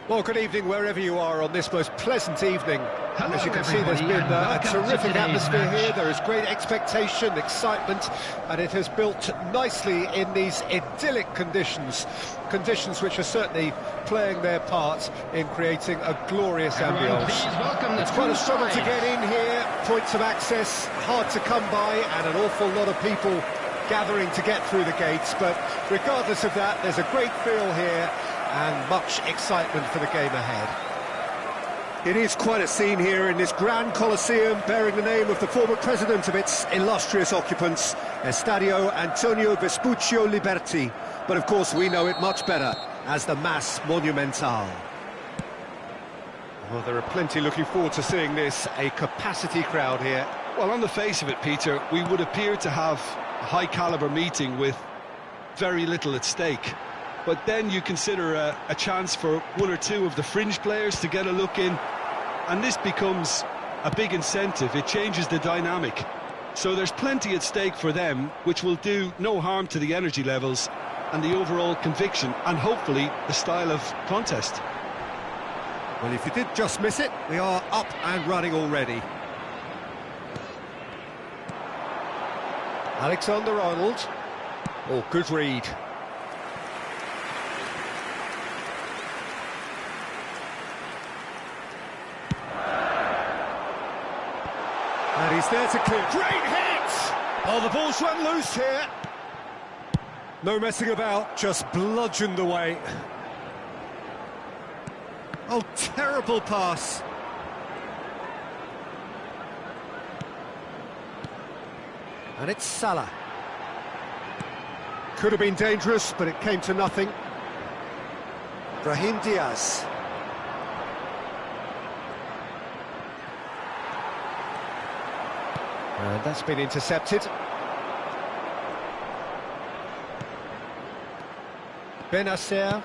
Well, good evening wherever you are on this most pleasant evening. Hello, as you can see, there's been a terrific atmosphere here. There is great expectation, excitement, and it has built nicely in these idyllic conditions. Conditions which are certainly playing their part in creating a glorious ambience. It's quite a struggle to get in here, points of access hard to come by, and an awful lot of people gathering to get through the gates. But regardless of that, there's a great feel here and much excitement for the game ahead. It is quite a scene here in this grand Colosseum, bearing the name of the former president of its illustrious occupants, Estadio Antonio Vespuccio Liberti. But of course we know it much better as the Mas Monumental. Well, there are plenty looking forward to seeing this, a capacity crowd here. Well, on the face of it, Peter, we would appear to have a high-caliber meeting with very little at stake. But then you consider a chance for one or two of the fringe players to get a look in, and this becomes a big incentive. It changes the dynamic. So there's plenty at stake for them, which will do no harm to the energy levels and the overall conviction, and hopefully the style of contest. Well, if you did just miss it, we are up and running already. Alexander-Arnold. Oh, good read. And he's there to clear. Great hit! Oh, the ball's run loose here. No messing about, just bludgeoned away. Oh, terrible pass. And it's Salah. Could have been dangerous, but it came to nothing. Brahim Diaz. And that's been intercepted. Benacer.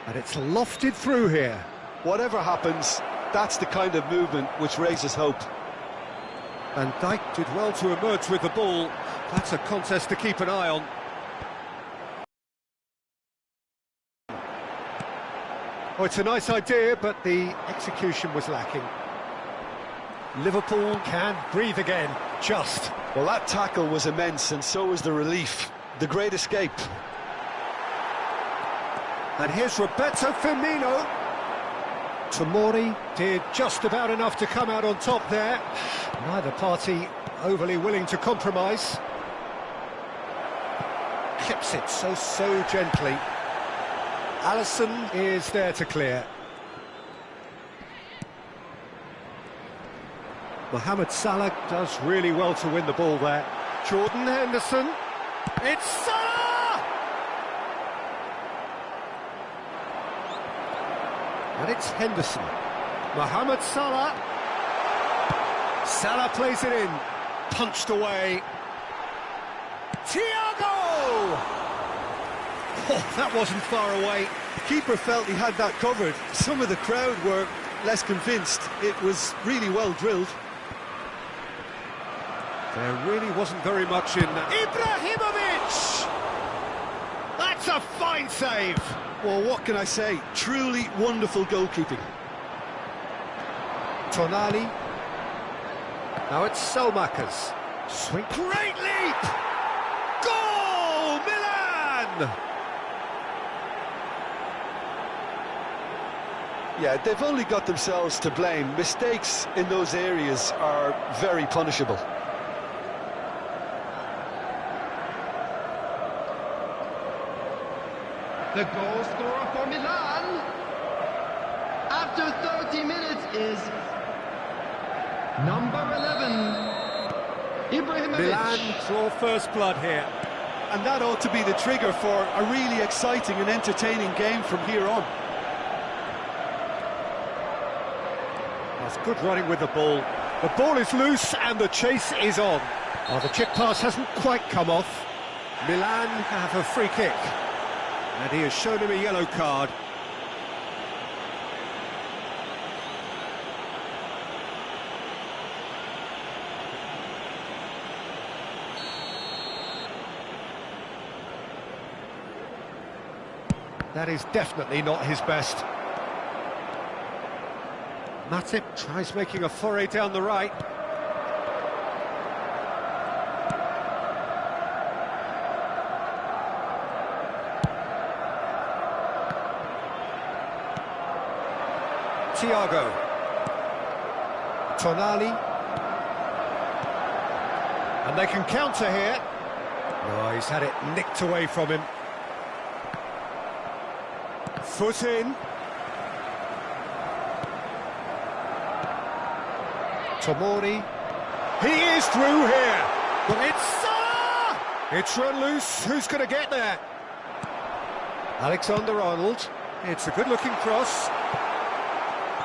And it's lofted through here. Whatever happens, that's the kind of movement which raises hope. Van Dijk did well to emerge with the ball. That's a contest to keep an eye on. Oh, it's a nice idea, but the execution was lacking. Liverpool can breathe again, just. Well, that tackle was immense, and so was the relief. The great escape. And here's Roberto Firmino. Tomori did just about enough to come out on top there. Neither party overly willing to compromise. Clips it so gently. Alisson is there to clear. Mohamed Salah does really well to win the ball there. Jordan Henderson. It's Salah! And it's Henderson. Mohamed Salah. Salah plays it in. Punched away. Thiago! Oh, that wasn't far away. The keeper felt he had that covered. Some of the crowd were less convinced. It was really well drilled. There really wasn't very much in that. Ibrahimovic! That's a fine save! Well, what can I say? Truly wonderful goalkeeping. Tonali. Now it's Selmakers. Swing. Great leap! Goal! Milan! Yeah, they've only got themselves to blame. Mistakes in those areas are very punishable. The goal scorer for Milan after 30 minutes is number 11, Ibrahimovic. Milan draw first blood here. And that ought to be the trigger for a really exciting and entertaining game from here on. That's good running with the ball. The ball is loose and the chase is on. Oh, the chip pass hasn't quite come off. Milan have a free kick. And he has shown him a yellow card. That is definitely not his best. Matip tries making a foray down the right. Thiago. Tonali. And they can counter here. No, he's had it nicked away from him. Foot in. Tomori. He is through here. But it's run loose. Who's going to get there? Alexander-Arnold. It's a good-looking cross.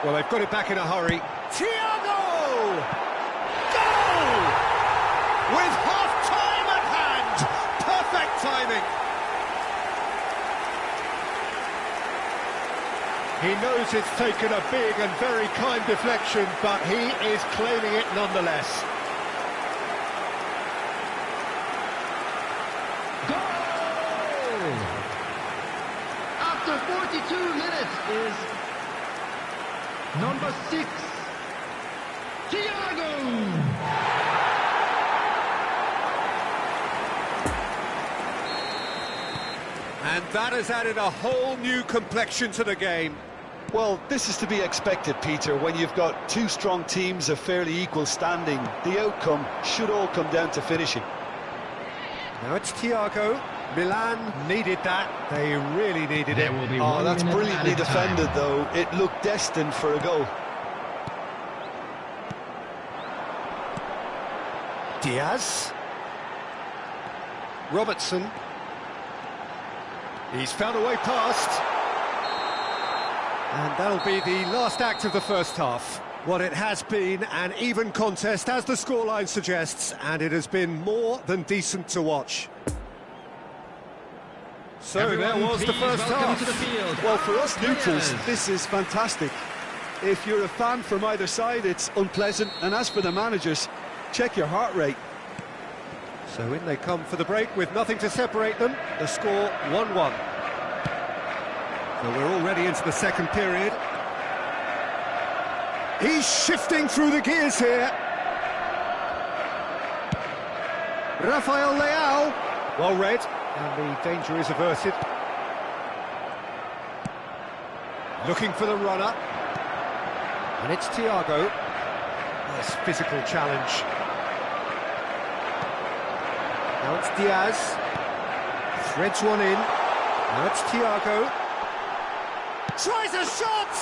Well, they've got it back in a hurry. Thiago! Goal! With half-time at hand. Perfect timing. He knows it's taken a big and very kind deflection, but he is claiming it nonetheless. Goal! After 42 minutes is number 6, Thiago! And that has added a whole new complexion to the game. Well, this is to be expected, Peter, when you've got two strong teams of fairly equal standing. The outcome should all come down to finishing. Now it's Thiago. Milan needed that. They really needed it. Oh, that's brilliantly defended, though. It looked destined for a goal. Diaz. Robertson. He's found a way past. And that'll be the last act of the first half. What it has been an even contest, as the scoreline suggests, and it has been more than decent to watch. So Everyone, there was the first half. To the field. Well, for us neutrals, this is fantastic. If you're a fan from either side, it's unpleasant. And as for the managers, check your heart rate. So in they come for the break with nothing to separate them. The score 1-1. So we're already into the second period. He's shifting through the gears here. Rafael Leao. Well read, and the danger is averted. Looking for the runner. And it's Thiago. Nice physical challenge. Now it's Diaz. Threads one in. Now it's Thiago. Tries a shot!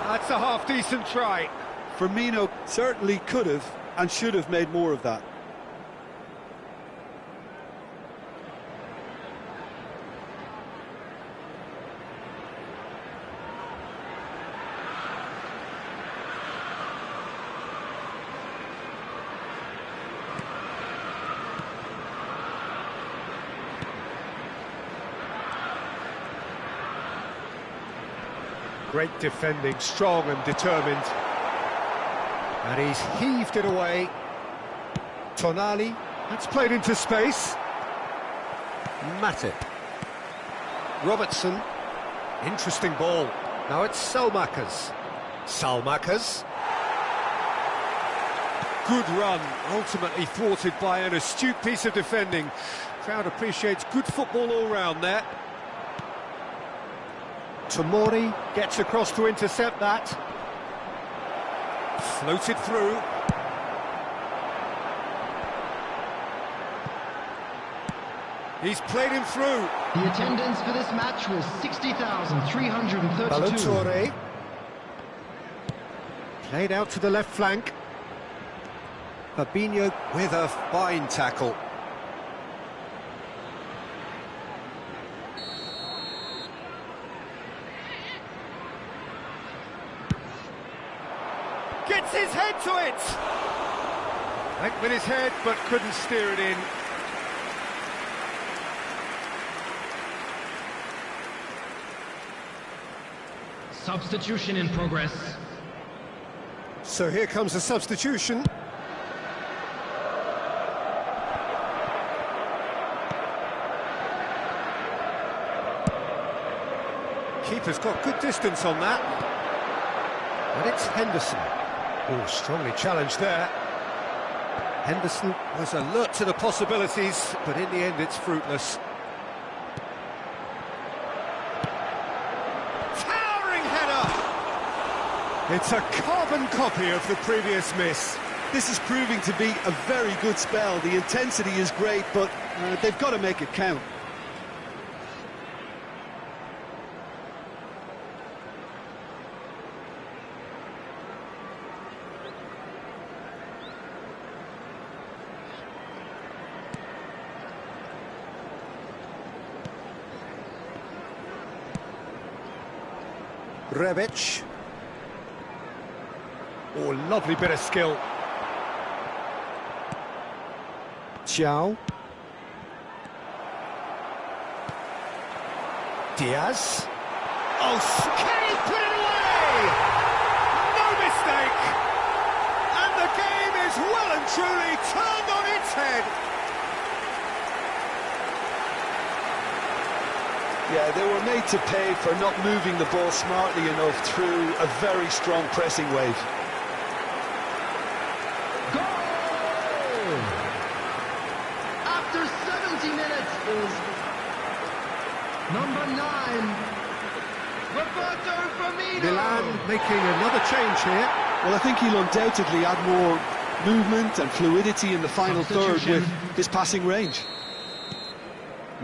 That's a half-decent try. Firmino certainly could have and should have made more of that. Great defending, strong and determined. And he's heaved it away. Tonali, that's played into space. Matip. Robertson. Interesting ball. Now it's Salmakas. Salmakas. Good run, ultimately thwarted by an astute piece of defending. Crowd appreciates good football all round there. Tomori gets across to intercept that. Floated through. He's played him through. The attendance for this match was 60,332. Balotore. Played out to the left flank. Fabinho with a fine tackle. Gets his head to it! Went with his head, but couldn't steer it in. Substitution in progress. So here comes a substitution. Keeper's got good distance on that. And it's Henderson. Oh, strongly challenged there. Henderson was alert to the possibilities, but in the end it's fruitless. Towering header! It's a carbon copy of the previous miss. This is proving to be a very good spell. The intensity is great, but they've got to make it count. Rebic. Oh, lovely bit of skill. Xiao. Diaz. Oh, can he put it away? No mistake! And the game is well and truly turned on its head. Yeah, they were made to pay for not moving the ball smartly enough through a very strong pressing wave. Goal! After 70 minutes is number 9, Roberto Firmino. Milan making another change here. Well, I think he'll undoubtedly add more movement and fluidity in the final third with his passing range.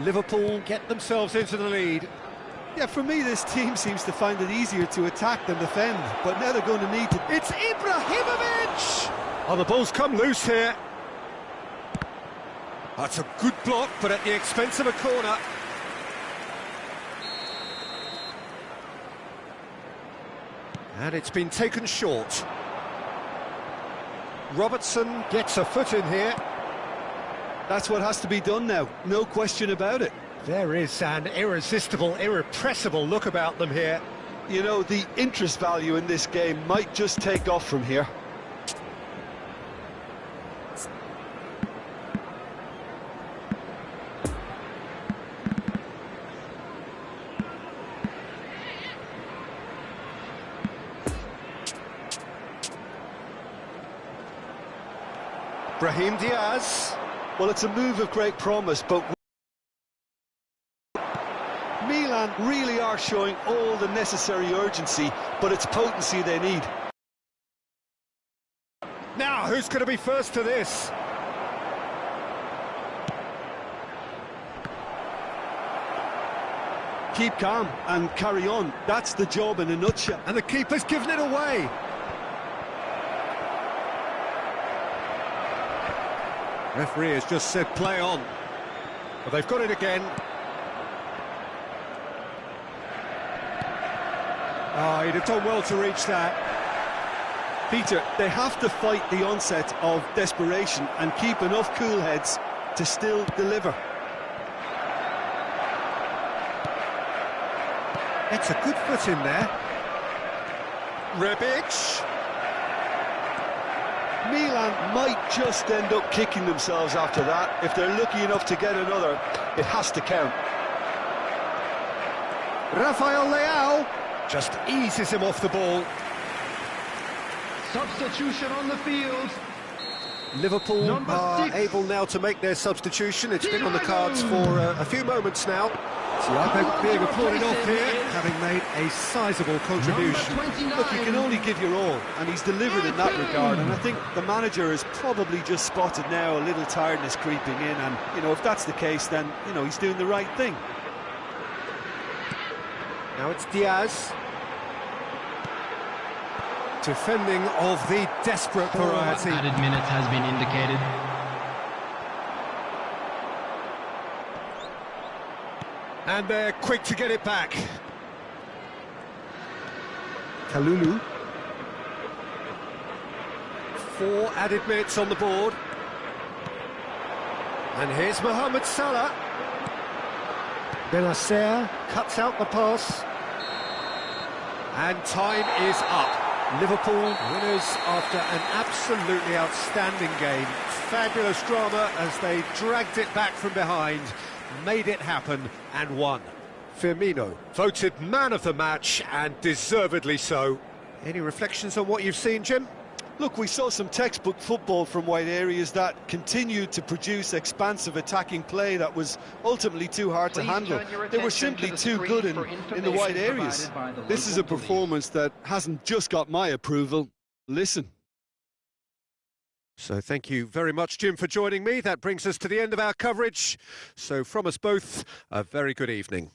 Liverpool get themselves into the lead. Yeah, for me, this team seems to find it easier to attack than defend, but now they're going to need to... It's Ibrahimovic! Oh, the ball's come loose here. That's a good block, but at the expense of a corner. And it's been taken short. Robertson gets a foot in here. That's what has to be done now, no question about it. There is an irresistible, irrepressible look about them here. You know, the interest value in this game might just take off from here. Brahim Diaz. Well, it's a move of great promise, but Milan really are showing all the necessary urgency, but it's potency they need. Now, who's going to be first to this? Keep calm and carry on. That's the job in a nutshell. And the keeper's given it away. Referee has just said play on. But they've got it again. Oh, he'd have done well to reach that. Peter, they have to fight the onset of desperation and keep enough cool heads to still deliver. It's a good foot in there. Rebic. Milan might just end up kicking themselves after that. If they're lucky enough to get another, it has to count. Rafael Leao just eases him off the ball. Substitution on the field. Liverpool are able now to make their substitution. It's been on the cards for a few moments now. Thiago being applauded off here, having made a sizable contribution. Look, you can only give your all, and he's delivered in that regard, and I think the manager has probably just spotted now a little tiredness creeping in, and, you know, if that's the case, then, you know, he's doing the right thing. Now it's Diaz. Defending of the desperate variety. Added minutes has been indicated. And they're quick to get it back. Kalulu. 4 added minutes on the board. And here's Mohamed Salah. Benacer cuts out the pass. And time is up. Liverpool winners after an absolutely outstanding game. Fabulous drama as they dragged it back from behind, made it happen and won. Firmino voted man of the match, and deservedly so. Any reflections on what you've seen, Jim? Look, we saw some textbook football from wide areas that continued to produce expansive attacking play that was ultimately too hard to handle. They were simply too good in the wide areas. This is a performance that hasn't just got my approval. Listen. So thank you very much, Jim, for joining me. That brings us to the end of our coverage. So from us both, a very good evening.